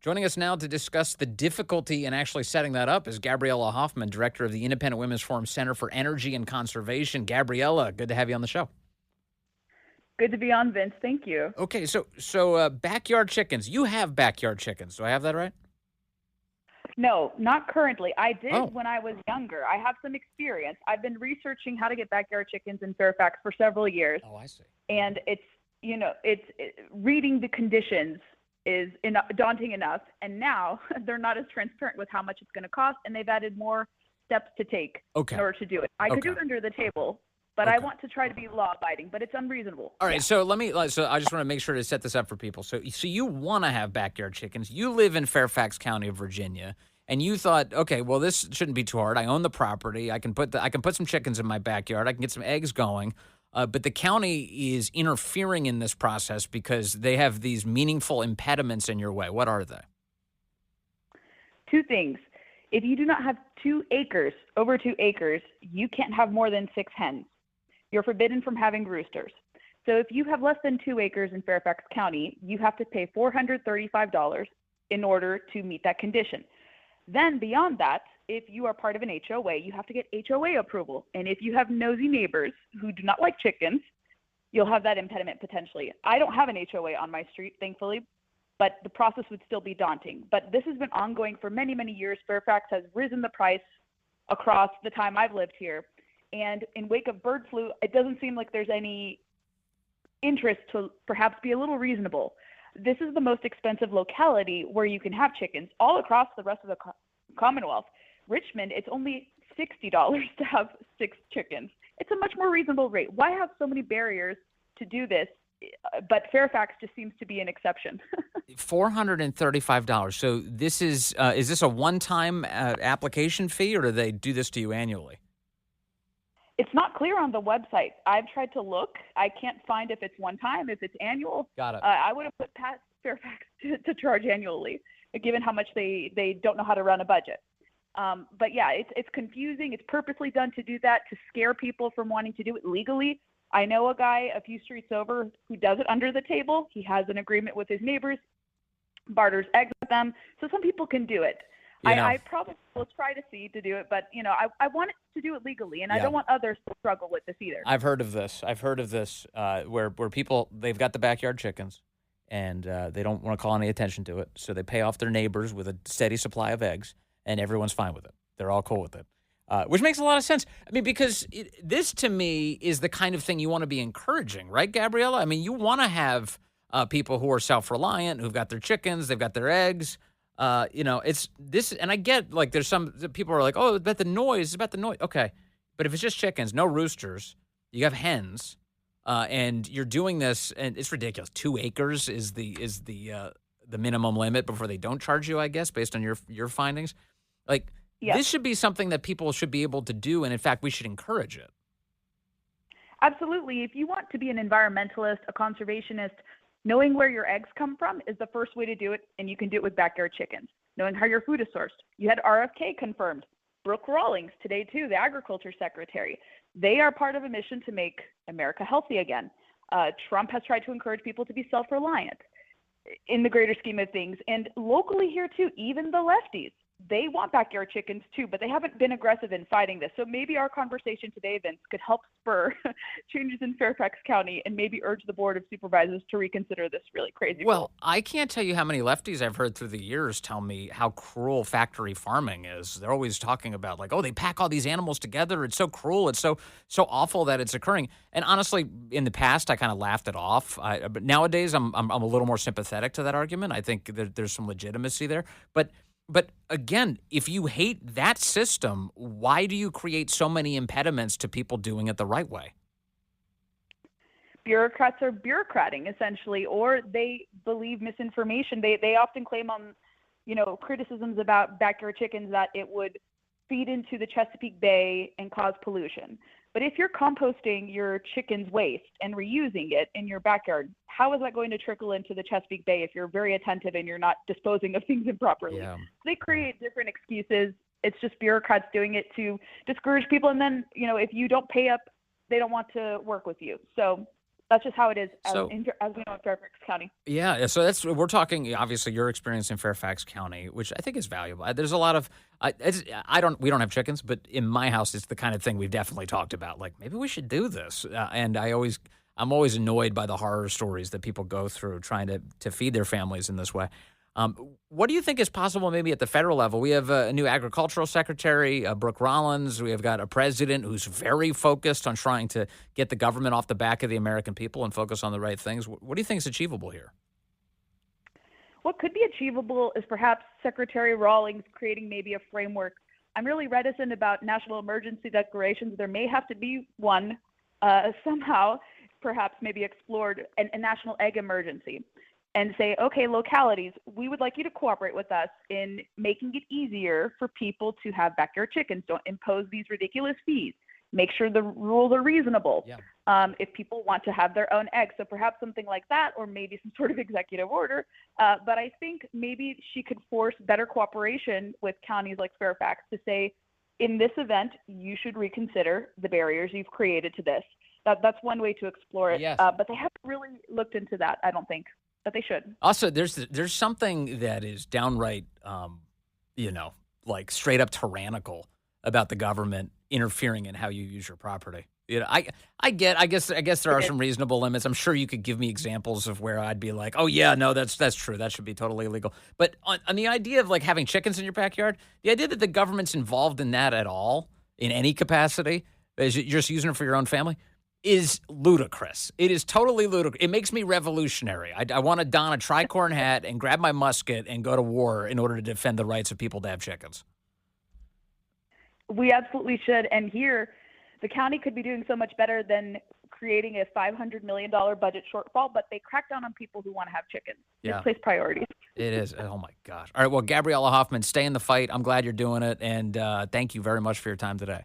Joining us now to discuss the difficulty in actually setting that up is Gabriella Hoffman, director of the Independent Women's Forum Center for Energy and Conservation. Gabriella, good to have you on the show. Good to be on, Vince. Thank you. Okay, so backyard chickens. You have backyard chickens. Do I have that right? No, not currently. I did Oh, when I was younger. I have some experience. I've been researching how to get backyard chickens in Fairfax for several years, oh, I see. and reading the conditions is daunting enough. And now they're not as transparent with how much it's going to cost, and they've added more steps to take in Okay, order to do it. I could do okay, it under the table, but I okay. want to try to be law-abiding. But it's unreasonable. All right, Yeah. so so I just want to make sure to set this up for people. So you want to have backyard chickens. You live in Fairfax County of Virginia, and you thought, okay, well, this shouldn't be too hard. I own the property. I can put some chickens in my backyard. I can get some eggs going. But the county is interfering in this process because they have these meaningful impediments in your way. What are they? Two things. If you do not have 2 acres, over 2 acres, you can't have more than 6 hens. You're forbidden from having roosters. So if you have less than 2 acres in Fairfax County, you have to pay $435 in order to meet that condition. Then beyond that, if you are part of an HOA, you have to get HOA approval. And if you have nosy neighbors who do not like chickens, you'll have that impediment potentially. I don't have an HOA on my street, thankfully, but the process would still be daunting. But this has been ongoing for many, many years. Fairfax has risen the price across the time I've lived here. And in wake of bird flu, it doesn't seem like there's any interest to perhaps be a little reasonable. This is the most expensive locality where you can have chickens all across the rest of the Commonwealth. Richmond, it's only $60 to have 6 chickens. It's a much more reasonable rate. Why have so many barriers to do this? But Fairfax just seems to be an exception. $435. So is this a one-time application fee, or do they do this to you annually? It's not clear on the website. I've tried to look. I can't find if it's one time, if it's annual. Got it. I would have put past Fairfax to charge annually, given how much they don't know how to run a budget. But yeah, it's confusing. It's purposely done to do that, to scare people from wanting to do it legally. I know a guy a few streets over who does it under the table. He has an agreement with his neighbors, barters eggs with them. So some people can do it. You know, I probably will try to do it, but I want it to do it legally, and I yeah. don't want others to struggle with this either. I've heard of this. Where people, they've got the backyard chickens, and they don't want to call any attention to it, so they pay off their neighbors with a steady supply of eggs, and everyone's fine with it. They're all cool with it, which makes a lot of sense. I mean, because this to me is the kind of thing you want to be encouraging, right, Gabriella? I mean, you want to have people who are self-reliant, who've got their chickens, they've got their eggs. It's this, and I get like there's some people are like, oh, it's about the noise, it's about the noise. Okay, but if it's just chickens, no roosters, you have hens, and you're doing this, and it's ridiculous. 2 acres is the minimum limit before they don't charge you, I guess, based on your findings. Like Yes, this should be something that people should be able to do, and in fact, we should encourage it. absolutely. If you want to be an environmentalist, a conservationist, knowing where your eggs come from is the first way to do it, and you can do it with backyard chickens. Knowing how your food is sourced. You had RFK confirmed. Brooke Rawlings today, too, the agriculture secretary. They are part of a mission to make America healthy again. Trump has tried to encourage people to be self-reliant in the greater scheme of things. And locally here, too, even the lefties, they want backyard chickens, too, but they haven't been aggressive in fighting this. So maybe our conversation today, Vince, could help spur changes in Fairfax County and maybe urge the Board of Supervisors to reconsider this really crazy rule. Well, I can't tell you how many lefties I've heard through the years tell me how cruel factory farming is. They're always talking about like, oh, they pack all these animals together. It's so cruel. It's so awful that it's occurring. And honestly, in the past, I kind of laughed it off. But nowadays, I'm a little more sympathetic to that argument. I think there's some legitimacy there. But again, if you hate that system, why do you create so many impediments to people doing it the right way? Bureaucrats are bureaucrating essentially, or they believe misinformation. They often claim on, criticisms about backyard chickens that it would feed into the Chesapeake Bay and cause pollution. But if you're composting your chicken's waste and reusing it in your backyard, how is that going to trickle into the Chesapeake Bay if you're very attentive and you're not disposing of things improperly? Yeah. So they create different excuses. It's just bureaucrats doing it to discourage people. And then, if you don't pay up, they don't want to work with you. So That's just how it is So as we know in Fairfax County. yeah, so we're talking obviously your experience in Fairfax County, which I think is valuable. There's a lot of we don't have chickens, but in my house it's the kind of thing we've definitely talked about. Like maybe we should do this, and I'm always annoyed by the horror stories that people go through trying to feed their families in this way. What do you think is possible maybe at the federal level? We have a new agricultural secretary, Brooke Rollins. We have got a president who's very focused on trying to get the government off the back of the American people and focus on the right things. What do you think is achievable here? What could be achievable is perhaps Secretary Rawlings creating maybe a framework. I'm really reticent about national emergency declarations. There may have to be one somehow, perhaps maybe explored, a national egg emergency, and say, okay, localities, we would like you to cooperate with us in making it easier for people to have backyard chickens. Don't impose these ridiculous fees. Make sure the rules are reasonable. Yeah. If people want to have their own eggs, so perhaps something like that, or maybe some sort of executive order. But I think maybe she could force better cooperation with counties like Fairfax to say, in this event, you should reconsider the barriers you've created to this. That's one way to explore it. Yes. But they haven't really looked into that, I don't think. But they should. Also, there's something that is downright, like straight up tyrannical about the government interfering in how you use your property. I guess there are some reasonable limits. I'm sure you could give me examples of where I'd be like, oh yeah, no, that's true. That should be totally illegal. But on the idea of like having chickens in your backyard, the idea that the government's involved in that at all in any capacity, is you're just using it for your own family, is ludicrous. It is totally ludicrous. It makes me revolutionary. I want to don a tricorn hat and grab my musket and go to war in order to defend the rights of people to have chickens. We absolutely should. And here, the county could be doing so much better than creating a $500 million budget shortfall, but they crack down on people who want to have chickens. Yeah. Misplaced priorities. It is. Oh, my gosh. All right. Well, Gabriella Hoffman, stay in the fight. I'm glad you're doing it. And thank you very much for your time today.